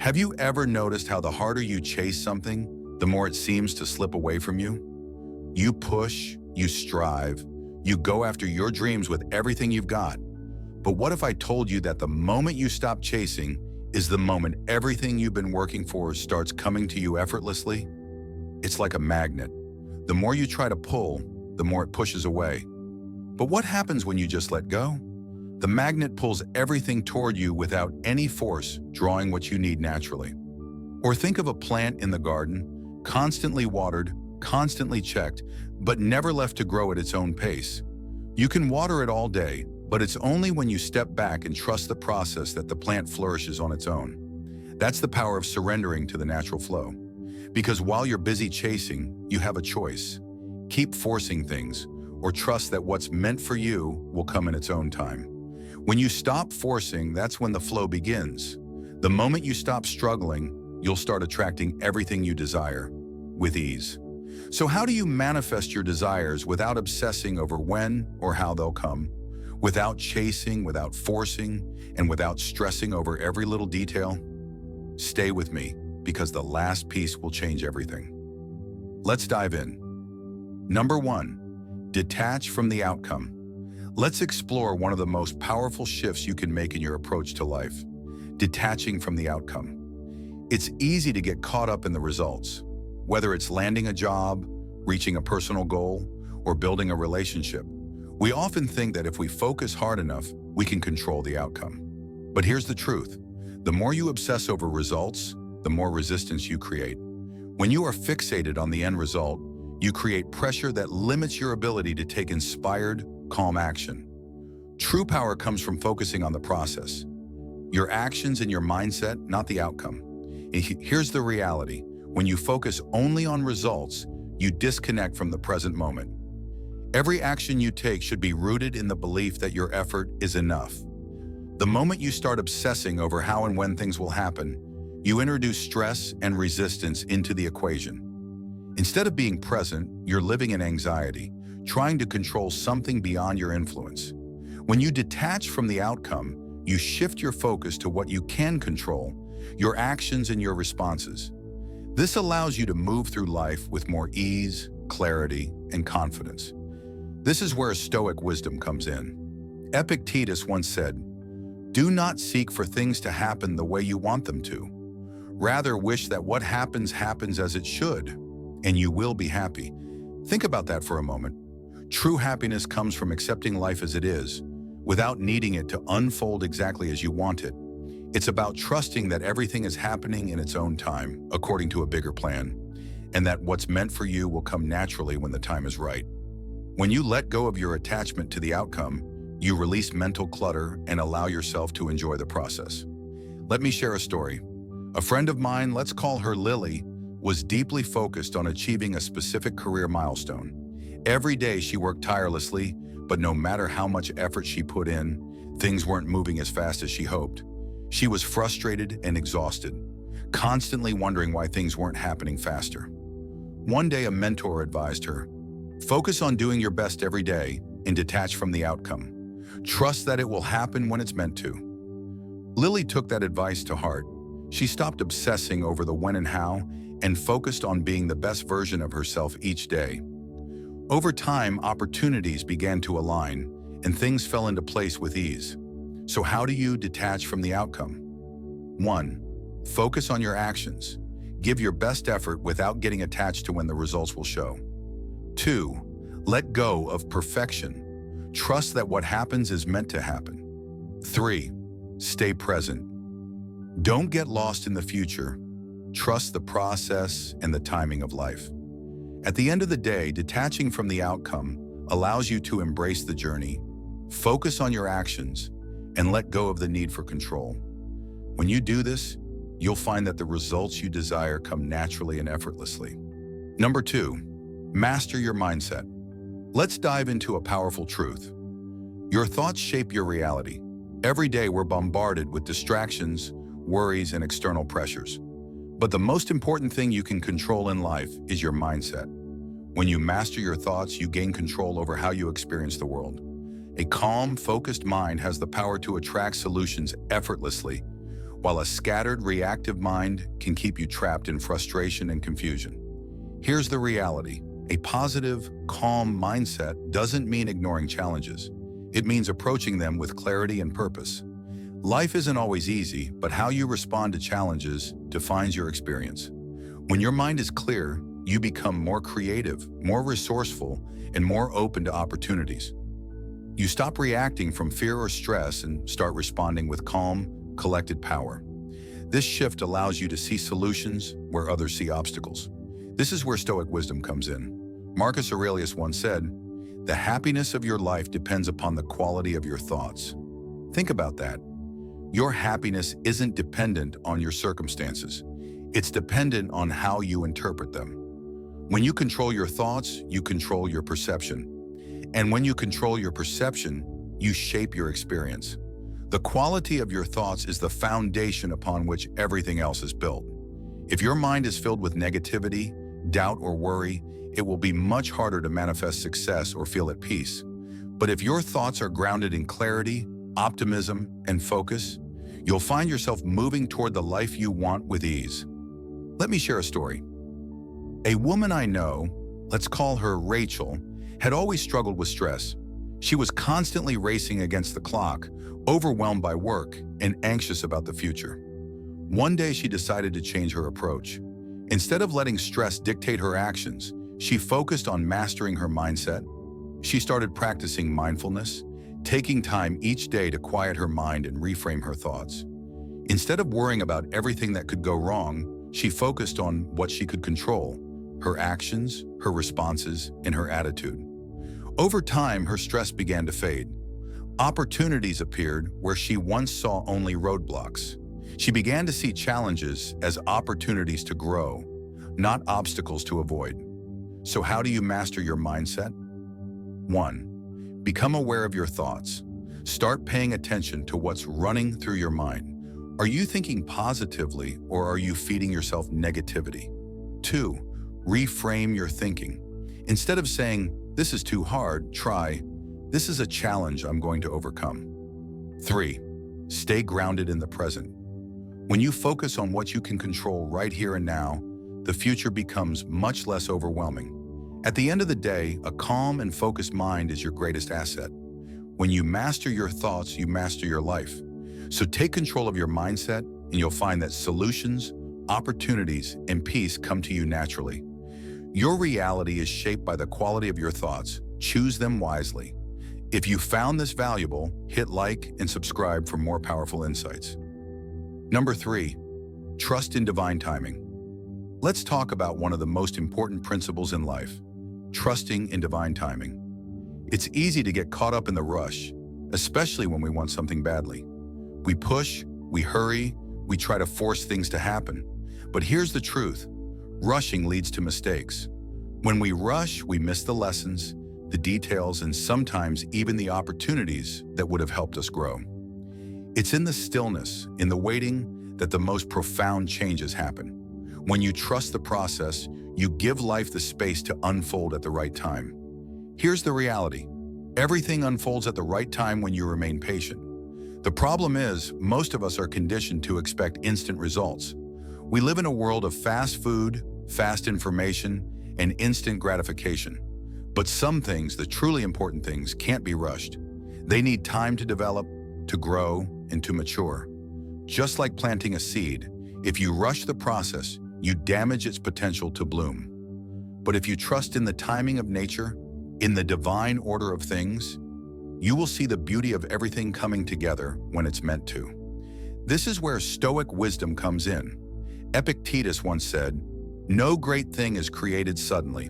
Have you ever noticed how the harder you chase something, the more it seems to slip away from you? You push, you strive, you go after your dreams with everything you've got. But what if I told you that the moment you stop chasing is the moment everything you've been working for starts coming to you effortlessly? It's like a magnet. The more you try to pull, the more it pushes away. But what happens when you just let go? The magnet pulls everything toward you without any force, drawing what you need naturally. Or think of a plant in the garden, constantly watered, constantly checked, but never left to grow at its own pace. You can water it all day, but it's only when you step back and trust the process that the plant flourishes on its own. That's the power of surrendering to the natural flow. Because while you're busy chasing, you have a choice. Keep forcing things, or trust that what's meant for you will come in its own time. When you stop forcing, that's when the flow begins. The moment you stop struggling, you'll start attracting everything you desire with ease. So how do you manifest your desires without obsessing over when or how they'll come? Without chasing, without forcing, and without stressing over every little detail? Stay with me, because the last piece will change everything. Let's dive in. Number 1, detach from the outcome. Let's explore one of the most powerful shifts you can make in your approach to life: detaching from the outcome. It's easy to get caught up in the results, whether it's landing a job, reaching a personal goal, or building a relationship. We often think that if we focus hard enough, we can control the outcome. But here's the truth. The more you obsess over results, the more resistance you create. When you are fixated on the end result, you create pressure that limits your ability to take inspired, calm action. True power comes from focusing on the process. Your actions and your mindset, not the outcome. Here's the reality. When you focus only on results, you disconnect from the present moment. Every action you take should be rooted in the belief that your effort is enough. The moment you start obsessing over how and when things will happen, you introduce stress and resistance into the equation. Instead of being present, you're living in anxiety, trying to control something beyond your influence. When you detach from the outcome, you shift your focus to what you can control, your actions and your responses. This allows you to move through life with more ease, clarity, and confidence. This is where Stoic wisdom comes in. Epictetus once said, "Do not seek for things to happen the way you want them to. Rather wish that what happens happens as it should, and you will be happy." Think about that for a moment. True happiness comes from accepting life as it is, without needing it to unfold exactly as you want it. It's about trusting that everything is happening in its own time, according to a bigger plan, and that what's meant for you will come naturally when the time is right. When you let go of your attachment to the outcome, you release mental clutter and allow yourself to enjoy the process. Let me share a story. A friend of mine, let's call her Lily, was deeply focused on achieving a specific career milestone. Every day she worked tirelessly, but no matter how much effort she put in, things weren't moving as fast as she hoped. She was frustrated and exhausted, constantly wondering why things weren't happening faster. One day a mentor advised her, "Focus on doing your best every day and detach from the outcome. Trust that it will happen when it's meant to." Lily took that advice to heart. She stopped obsessing over the when and how and focused on being the best version of herself each day. Over time, opportunities began to align and things fell into place with ease. So how do you detach from the outcome? 1. Focus on your actions. Give your best effort without getting attached to when the results will show. 2. Let go of perfection. Trust that what happens is meant to happen. 3. Stay present. Don't get lost in the future. Trust the process and the timing of life. At the end of the day, detaching from the outcome allows you to embrace the journey, focus on your actions, and let go of the need for control. When you do this, you'll find that the results you desire come naturally and effortlessly. Number 2, master your mindset. Let's dive into a powerful truth. Your thoughts shape your reality. Every day we're bombarded with distractions, worries, and external pressures. But the most important thing you can control in life is your mindset. When you master your thoughts, you gain control over how you experience the world. A calm, focused mind has the power to attract solutions effortlessly, while a scattered, reactive mind can keep you trapped in frustration and confusion. Here's the reality. A positive, calm mindset doesn't mean ignoring challenges. It means approaching them with clarity and purpose. Life isn't always easy, but how you respond to challenges defines your experience. When your mind is clear, you become more creative, more resourceful, and more open to opportunities. You stop reacting from fear or stress and start responding with calm, collected power. This shift allows you to see solutions where others see obstacles. This is where Stoic wisdom comes in. Marcus Aurelius once said, "The happiness of your life depends upon the quality of your thoughts." Think about that. Your happiness isn't dependent on your circumstances. It's dependent on how you interpret them. When you control your thoughts, you control your perception. And when you control your perception, you shape your experience. The quality of your thoughts is the foundation upon which everything else is built. If your mind is filled with negativity, doubt, or worry, it will be much harder to manifest success or feel at peace. But if your thoughts are grounded in clarity, optimism, and focus, you'll find yourself moving toward the life you want with ease. Let me share a story. A woman I know, let's call her Rachel, had always struggled with stress. She was constantly racing against the clock, overwhelmed by work, and anxious about the future. One day she decided to change her approach. Instead of letting stress dictate her actions, she focused on mastering her mindset. She started practicing mindfulness, taking time each day to quiet her mind and reframe her thoughts. Instead of worrying about everything that could go wrong, she focused on what she could control: her actions, her responses, and her attitude. Over time, her stress began to fade. Opportunities appeared where she once saw only roadblocks. She began to see challenges as opportunities to grow, not obstacles to avoid. So how do you master your mindset? 1. Become aware of your thoughts. Start paying attention to what's running through your mind. Are you thinking positively, or are you feeding yourself negativity? 2. Reframe your thinking. Instead of saying, "This is too hard," try, "This is a challenge I'm going to overcome." 3. Stay grounded in the present. When you focus on what you can control right here and now, the future becomes much less overwhelming. At the end of the day, a calm and focused mind is your greatest asset. When you master your thoughts, you master your life. So take control of your mindset, and you'll find that solutions, opportunities, and peace come to you naturally. Your reality is shaped by the quality of your thoughts. Choose them wisely. If you found this valuable, hit like and subscribe for more powerful insights. Number 3, trust in divine timing. Let's talk about one of the most important principles in life: trusting in divine timing. It's easy to get caught up in the rush, especially when we want something badly. We push, we hurry, we try to force things to happen. But here's the truth: rushing leads to mistakes. When we rush, we miss the lessons, the details, and sometimes even the opportunities that would have helped us grow. It's in the stillness, in the waiting, that the most profound changes happen. When you trust the process, you give life the space to unfold at the right time. Here's the reality: everything unfolds at the right time when you remain patient. The problem is, most of us are conditioned to expect instant results. We live in a world of fast food, fast information, and instant gratification. But some things, the truly important things, can't be rushed. They need time to develop, to grow, and to mature. Just like planting a seed, if you rush the process, you damage its potential to bloom. But if you trust in the timing of nature, in the divine order of things, you will see the beauty of everything coming together when it's meant to. This is where Stoic wisdom comes in. Epictetus once said, "No great thing is created suddenly."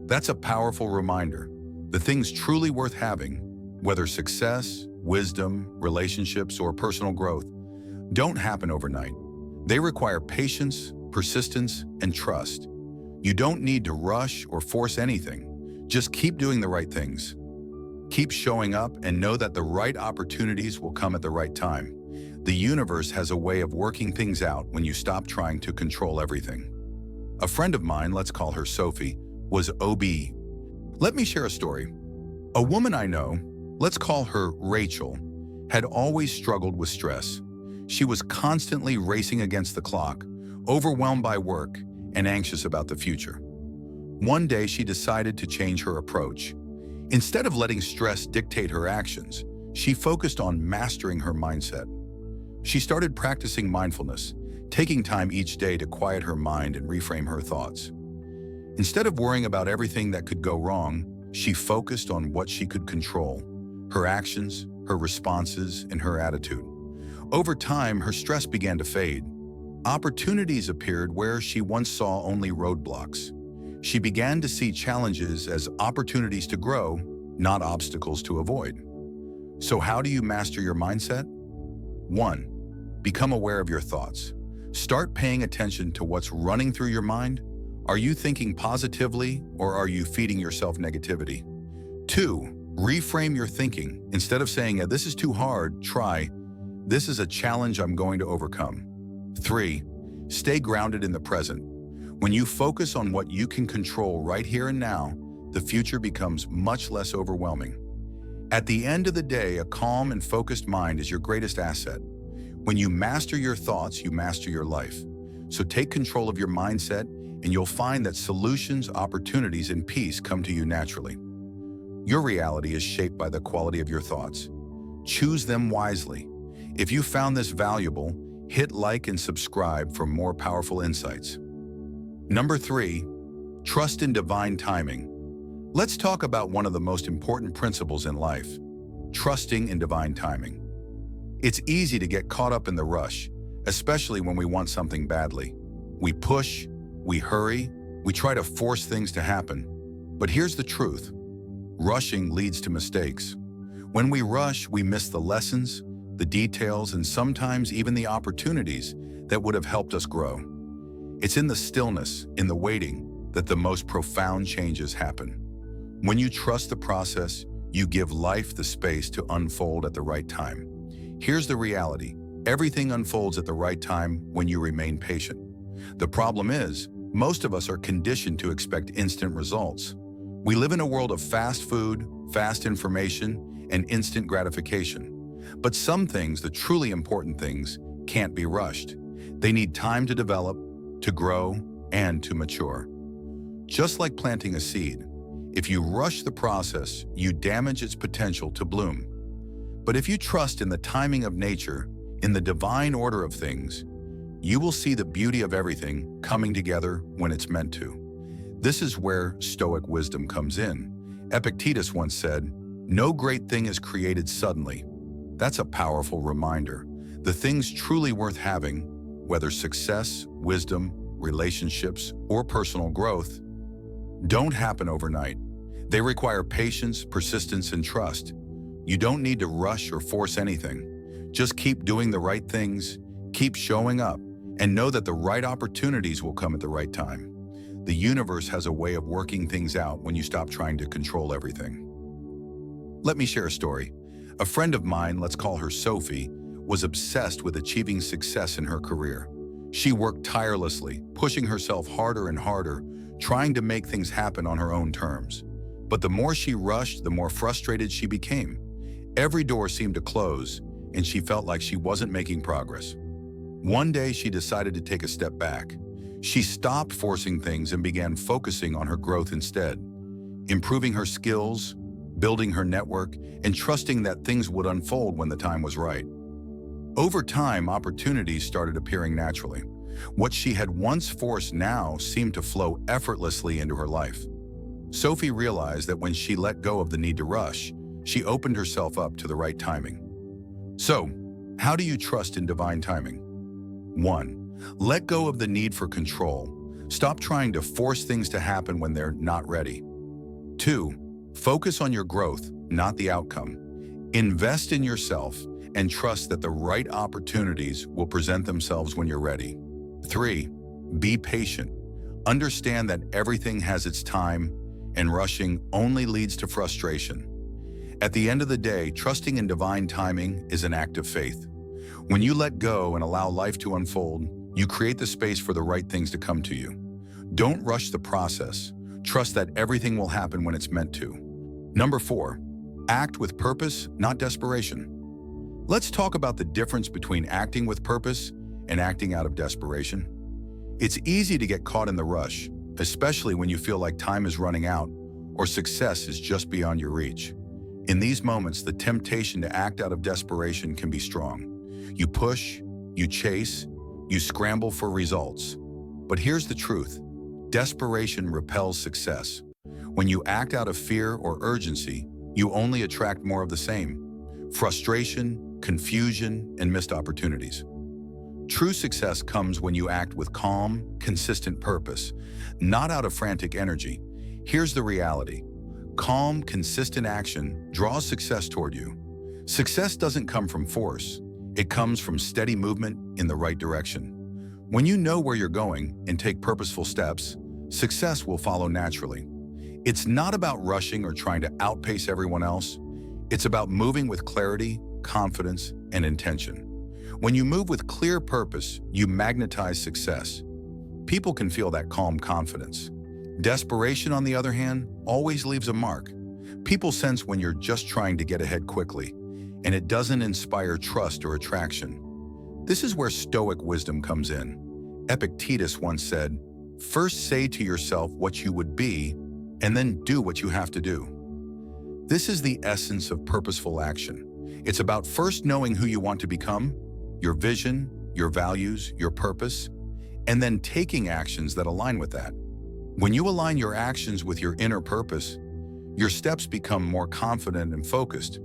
That's a powerful reminder. The things truly worth having, whether success, wisdom, relationships, or personal growth, don't happen overnight. They require patience, persistence, and trust. You don't need to rush or force anything. Just keep doing the right things. Keep showing up and know that the right opportunities will come at the right time. The universe has a way of working things out when you stop trying to control everything. A friend of mine, let's call her Sophie, was OB. Let me share a story. A woman I know, let's call her Rachel, had always struggled with stress. She was constantly racing against the clock, overwhelmed by work and anxious about the future. One day, she decided to change her approach. Instead of letting stress dictate her actions, she focused on mastering her mindset. She started practicing mindfulness, taking time each day to quiet her mind and reframe her thoughts. Instead of worrying about everything that could go wrong, she focused on what she could control: her actions, her responses, and her attitude. Over time, her stress began to fade. Opportunities appeared where she once saw only roadblocks. She began to see challenges as opportunities to grow, not obstacles to avoid. So how do you master your mindset? 1. Become aware of your thoughts. Start paying attention to what's running through your mind. Are you thinking positively, or are you feeding yourself negativity? 2. Reframe your thinking. Instead of saying, "This is too hard," try, "This is a challenge I'm going to overcome." 3. Stay grounded in the present. When you focus on what you can control right here and now, the future becomes much less overwhelming. At the end of the day, a calm and focused mind is your greatest asset. When you master your thoughts, you master your life. So take control of your mindset, and you'll find that solutions, opportunities, and peace come to you naturally. Your reality is shaped by the quality of your thoughts. Choose them wisely. If you found this valuable, hit like and subscribe for more powerful insights. Number 3, trust in divine timing. Let's talk about one of the most important principles in life: trusting in divine timing. It's easy to get caught up in the rush, especially when we want something badly. We push, we hurry, we try to force things to happen. But here's the truth: rushing leads to mistakes. When we rush, we miss the lessons, the details, and sometimes even the opportunities that would have helped us grow. It's in the stillness, in the waiting, that the most profound changes happen. When you trust the process, you give life the space to unfold at the right time. Here's the reality: everything unfolds at the right time when you remain patient. The problem is, most of us are conditioned to expect instant results. We live in a world of fast food, fast information, and instant gratification. But some things, the truly important things, can't be rushed. They need time to develop, to grow, and to mature. Just like planting a seed, if you rush the process, you damage its potential to bloom. But if you trust in the timing of nature, in the divine order of things, you will see the beauty of everything coming together when it's meant to. This is where Stoic wisdom comes in. Epictetus once said, "No great thing is created suddenly." That's a powerful reminder. The things truly worth having, whether success, wisdom, relationships, or personal growth, don't happen overnight. They require patience, persistence, and trust. You don't need to rush or force anything. Just keep doing the right things, keep showing up, and know that the right opportunities will come at the right time. The universe has a way of working things out when you stop trying to control everything. Let me share a story. A friend of mine, let's call her Sophie, was obsessed with achieving success in her career. She worked tirelessly, pushing herself harder and harder, trying to make things happen on her own terms. But the more she rushed, the more frustrated she became. Every door seemed to close, and she felt like she wasn't making progress. One day, she decided to take a step back. She stopped forcing things and began focusing on her growth instead, improving her skills, building her network, and trusting that things would unfold when the time was right. Over time, opportunities started appearing naturally. What she had once forced now seemed to flow effortlessly into her life. Sophie realized that when she let go of the need to rush, she opened herself up to the right timing. So, how do you trust in divine timing? 1. Let go of the need for control. Stop trying to force things to happen when they're not ready. 2. Focus on your growth, not the outcome. Invest in yourself and trust that the right opportunities will present themselves when you're ready. 3. Be patient. Understand that everything has its time, and rushing only leads to frustration. At the end of the day, trusting in divine timing is an act of faith. When you let go and allow life to unfold, you create the space for the right things to come to you. Don't rush the process. Trust that everything will happen when it's meant to. Number 4, act with purpose, not desperation. Let's talk about the difference between acting with purpose and acting out of desperation. It's easy to get caught in the rush, especially when you feel like time is running out or success is just beyond your reach. In these moments, the temptation to act out of desperation can be strong. You push, you chase, you scramble for results. But here's the truth. Desperation repels success. When you act out of fear or urgency, you only attract more of the same: frustration, confusion, and missed opportunities. True success comes when you act with calm, consistent purpose, not out of frantic energy. Here's the reality. Calm, consistent action draws success toward you. Success doesn't come from force. It comes from steady movement in the right direction. When you know where you're going and take purposeful steps, success will follow naturally. It's not about rushing or trying to outpace everyone else. It's about moving with clarity, confidence, and intention. When you move with clear purpose, you magnetize success. People can feel that calm confidence. Desperation, on the other hand, always leaves a mark. People sense when you're just trying to get ahead quickly, and it doesn't inspire trust or attraction. This is where Stoic wisdom comes in. Epictetus once said, "First say to yourself what you would be, and then do what you have to do." This is the essence of purposeful action. It's about first knowing who you want to become, your vision, your values, your purpose, and then taking actions that align with that. When you align your actions with your inner purpose, your steps become more confident and focused.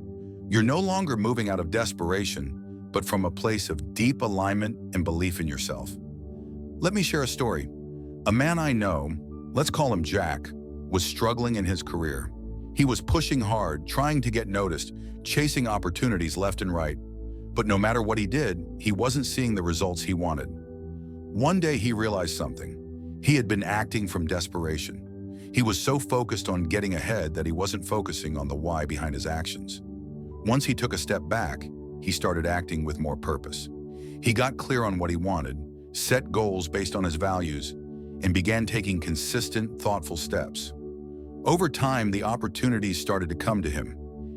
You're no longer moving out of desperation, but from a place of deep alignment and belief in yourself. Let me share a story. A man I know, let's call him Jack, was struggling in his career. He was pushing hard, trying to get noticed, chasing opportunities left and right. But no matter what he did, he wasn't seeing the results he wanted. One day he realized something. He had been acting from desperation. He was so focused on getting ahead that he wasn't focusing on the why behind his actions. Once he took a step back, he started acting with more purpose. He got clear on what he wanted, set goals based on his values, and began taking consistent, thoughtful steps. Over time, the opportunities started to come to him,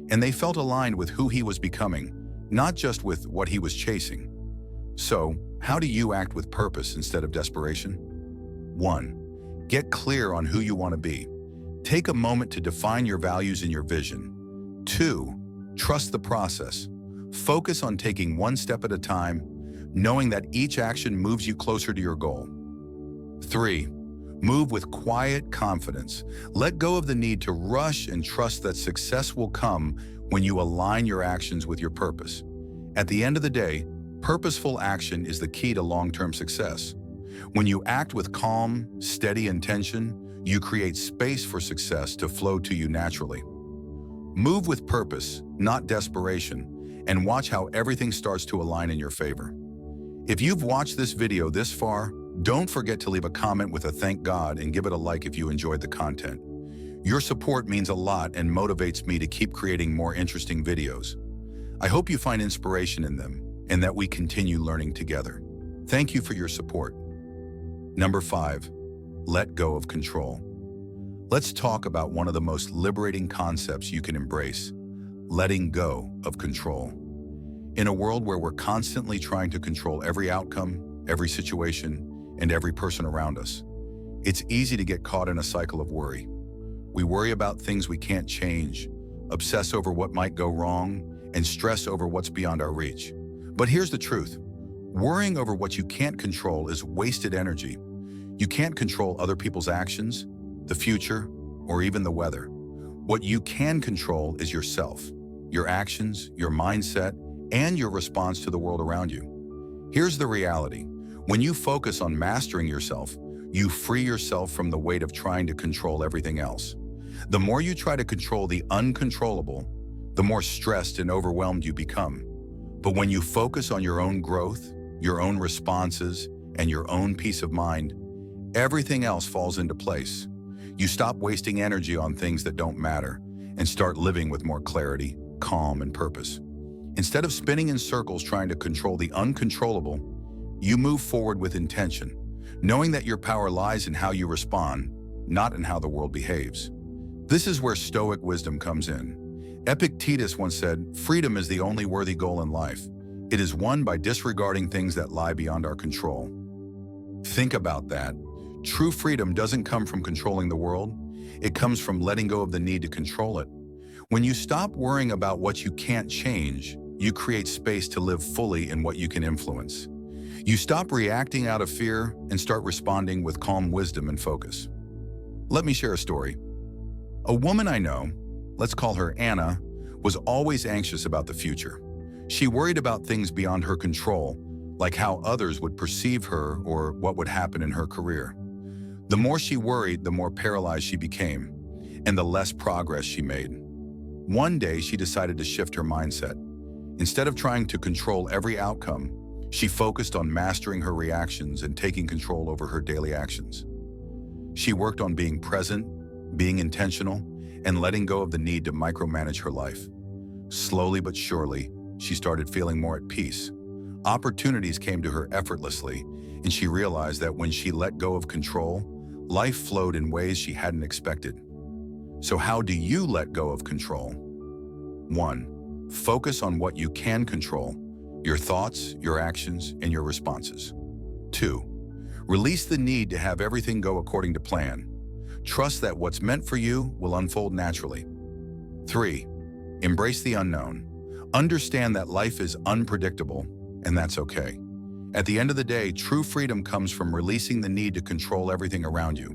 and they felt aligned with who he was becoming, not just with what he was chasing. So, how do you act with purpose instead of desperation? 1. Get clear on who you want to be. Take a moment to define your values and your vision. 2. Trust the process. Focus on taking one step at a time, knowing that each action moves you closer to your goal. 3. Move with quiet confidence. Let go of the need to rush and trust that success will come when you align your actions with your purpose. At the end of the day, purposeful action is the key to long-term success. When you act with calm, steady intention, you create space for success to flow to you naturally. Move with purpose, not desperation, and watch how everything starts to align in your favor. If you've watched this video this far, don't forget to leave a comment with a thank God and give it a like if you enjoyed the content. Your support means a lot and motivates me to keep creating more interesting videos. I hope you find inspiration in them and that we continue learning together. Thank you for your support. Number 5, let go of control. Let's talk about one of the most liberating concepts you can embrace: letting go of control. In a world where we're constantly trying to control every outcome, every situation, and every person around us, it's easy to get caught in a cycle of worry. We worry about things we can't change, obsess over what might go wrong, and stress over what's beyond our reach. But here's the truth. Worrying over what you can't control is wasted energy. You can't control other people's actions, the future, or even the weather. What you can control is yourself, your actions, your mindset, and your response to the world around you. Here's the reality. When you focus on mastering yourself, you free yourself from the weight of trying to control everything else. The more you try to control the uncontrollable, the more stressed and overwhelmed you become. But when you focus on your own growth, your own responses, and your own peace of mind, everything else falls into place. You stop wasting energy on things that don't matter and start living with more clarity, calm, and purpose. Instead of spinning in circles trying to control the uncontrollable, you move forward with intention, knowing that your power lies in how you respond, not in how the world behaves. This is where Stoic wisdom comes in. Epictetus once said, "Freedom is the only worthy goal in life. It is won by disregarding things that lie beyond our control." Think about that. True freedom doesn't come from controlling the world. It comes from letting go of the need to control it. When you stop worrying about what you can't change, you create space to live fully in what you can influence. You stop reacting out of fear and start responding with calm wisdom and focus. Let me share a story. A woman I know, let's call her Anna, was always anxious about the future. She worried about things beyond her control, like how others would perceive her or what would happen in her career. The more she worried, the more paralyzed she became, and the less progress she made. One day, she decided to shift her mindset. Instead of trying to control every outcome, she focused on mastering her reactions and taking control over her daily actions. She worked on being present, being intentional, and letting go of the need to micromanage her life. Slowly but surely, she started feeling more at peace. Opportunities came to her effortlessly, and she realized that when she let go of control, life flowed in ways she hadn't expected. So how do you let go of control? 1. Focus on what you can control: your thoughts, your actions, and your responses. 2. Release the need to have everything go according to plan. Trust that what's meant for you will unfold naturally. 3. Embrace the unknown. Understand that life is unpredictable, and that's okay. At the end of the day, true freedom comes from releasing the need to control everything around you.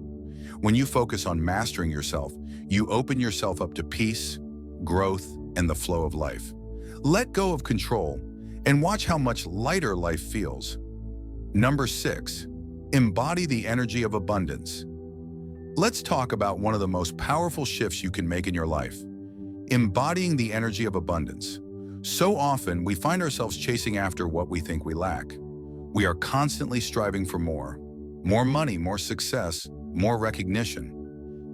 When you focus on mastering yourself, you open yourself up to peace, growth, and the flow of life. Let go of control and watch how much lighter life feels. Number 6, embody the energy of abundance. Let's talk about one of the most powerful shifts you can make in your life: embodying the energy of abundance. So often, we find ourselves chasing after what we think we lack. We are constantly striving for more money, more success, more recognition.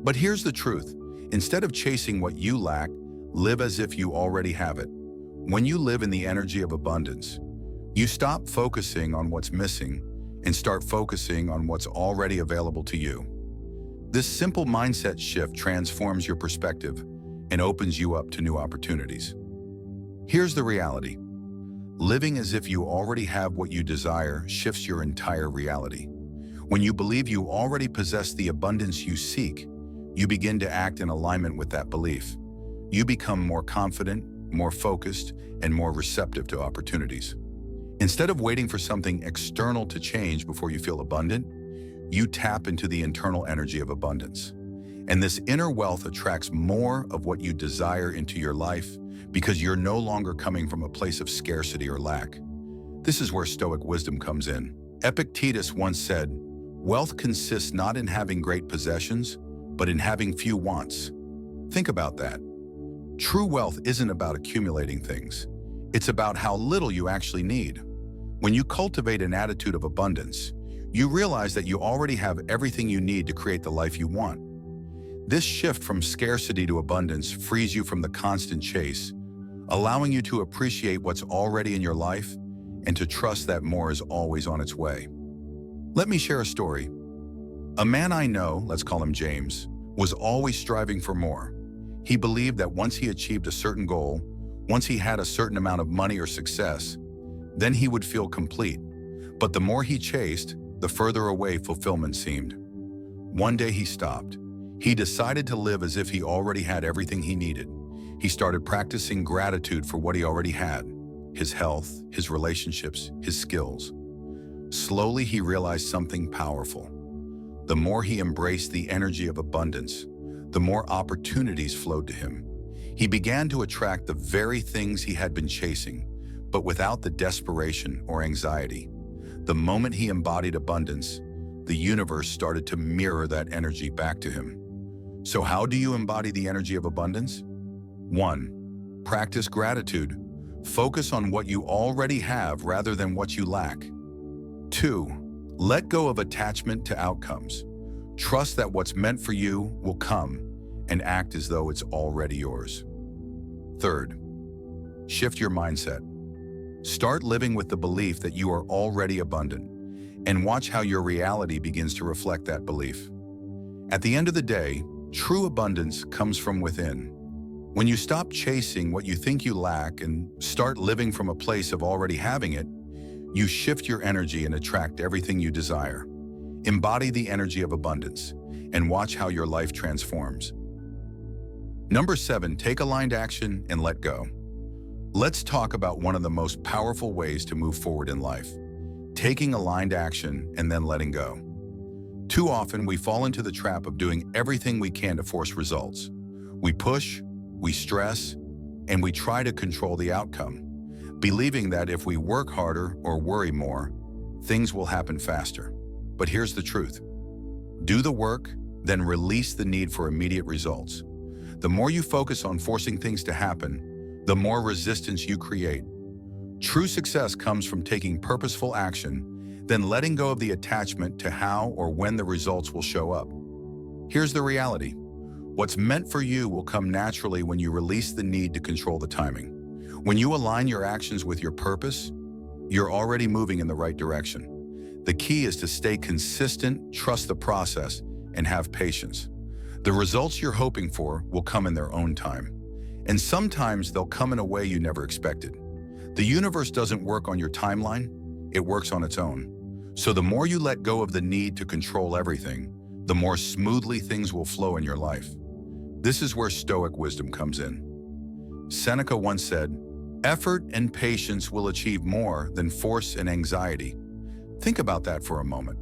But here's the truth. Instead of chasing what you lack, live as if you already have it. When you live in the energy of abundance, you stop focusing on what's missing and start focusing on what's already available to you. This simple mindset shift transforms your perspective and opens you up to new opportunities. Here's the reality. Living as if you already have what you desire shifts your entire reality. When you believe you already possess the abundance you seek, you begin to act in alignment with that belief. You become more confident, more focused, and more receptive to opportunities. Instead of waiting for something external to change before you feel abundant, you tap into the internal energy of abundance. And this inner wealth attracts more of what you desire into your life because you're no longer coming from a place of scarcity or lack. This is where Stoic wisdom comes in. Epictetus once said, "Wealth consists not in having great possessions, but in having few wants." Think about that. True wealth isn't about accumulating things. It's about how little you actually need. When you cultivate an attitude of abundance, you realize that you already have everything you need to create the life you want. This shift from scarcity to abundance frees you from the constant chase, allowing you to appreciate what's already in your life and to trust that more is always on its way. Let me share a story. A man I know, let's call him James, was always striving for more. He believed that once he achieved a certain goal, once he had a certain amount of money or success, then he would feel complete. But the more he chased, the further away fulfillment seemed. One day he stopped. He decided to live as if he already had everything he needed. He started practicing gratitude for what he already had: his health, his relationships, his skills. Slowly, he realized something powerful. The more he embraced the energy of abundance, the more opportunities flowed to him. He began to attract the very things he had been chasing, but without the desperation or anxiety. The moment he embodied abundance, the universe started to mirror that energy back to him. So how do you embody the energy of abundance? 1. Practice gratitude. Focus on what you already have rather than what you lack. 2. Let go of attachment to outcomes. Trust that what's meant for you will come and act as though it's already yours. 3. Shift your mindset. Start living with the belief that you are already abundant, and watch how your reality begins to reflect that belief. At the end of the day, true abundance comes from within. When you stop chasing what you think you lack and start living from a place of already having it, you shift your energy and attract everything you desire. Embody the energy of abundance and watch how your life transforms. Number 7, take aligned action and let go. Let's talk about one of the most powerful ways to move forward in life: taking aligned action and then letting go. Too often, we fall into the trap of doing everything we can to force results. We push, we stress, and we try to control the outcome, believing that if we work harder or worry more, things will happen faster. But here's the truth. Do the work, then release the need for immediate results. The more you focus on forcing things to happen, the more resistance you create. True success comes from taking purposeful action, then letting go of the attachment to how or when the results will show up. Here's the reality. What's meant for you will come naturally when you release the need to control the timing. When you align your actions with your purpose, you're already moving in the right direction. The key is to stay consistent, trust the process, and have patience. The results you're hoping for will come in their own time. And sometimes they'll come in a way you never expected. The universe doesn't work on your timeline, it works on its own. So the more you let go of the need to control everything, the more smoothly things will flow in your life. This is where Stoic wisdom comes in. Seneca once said, "Effort and patience will achieve more than force and anxiety." Think about that for a moment.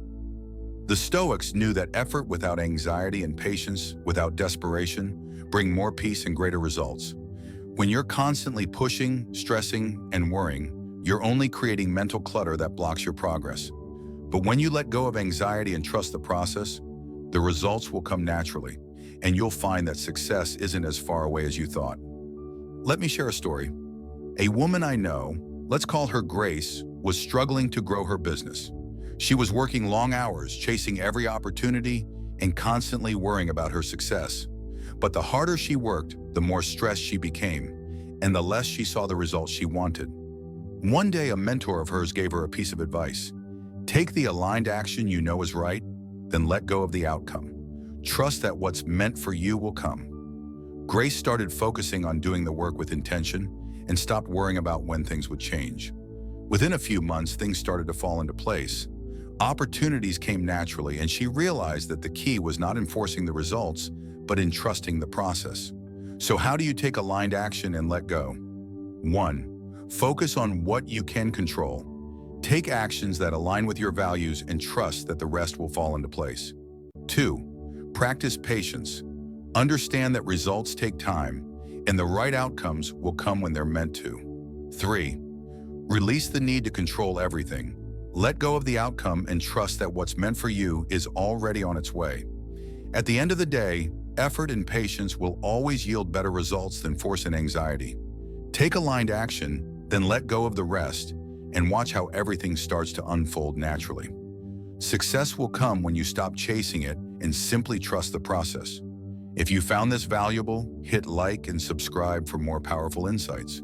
The Stoics knew that effort without anxiety and patience without desperation bring more peace and greater results. When you're constantly pushing, stressing, and worrying, you're only creating mental clutter that blocks your progress. But when you let go of anxiety and trust the process, the results will come naturally, and you'll find that success isn't as far away as you thought. Let me share a story. A woman I know, let's call her Grace, was struggling to grow her business. She was working long hours, chasing every opportunity, and constantly worrying about her success. But the harder she worked, the more stressed she became, and the less she saw the results she wanted. One day, a mentor of hers gave her a piece of advice. Take the aligned action you know is right, then let go of the outcome. Trust that what's meant for you will come. Grace started focusing on doing the work with intention and stopped worrying about when things would change. Within a few months, things started to fall into place. Opportunities came naturally, and she realized that the key was not in forcing the results, but in trusting the process. So how do you take aligned action and let go? 1. Focus on what you can control. Take actions that align with your values and trust that the rest will fall into place. 2. Practice patience. Understand that results take time, and the right outcomes will come when they're meant to. 3. Release the need to control everything. Let go of the outcome and trust that what's meant for you is already on its way. At the end of the day, effort and patience will always yield better results than force and anxiety. Take aligned action, then let go of the rest, and watch how everything starts to unfold naturally. Success will come when you stop chasing it and simply trust the process. If you found this valuable, hit like and subscribe for more powerful insights.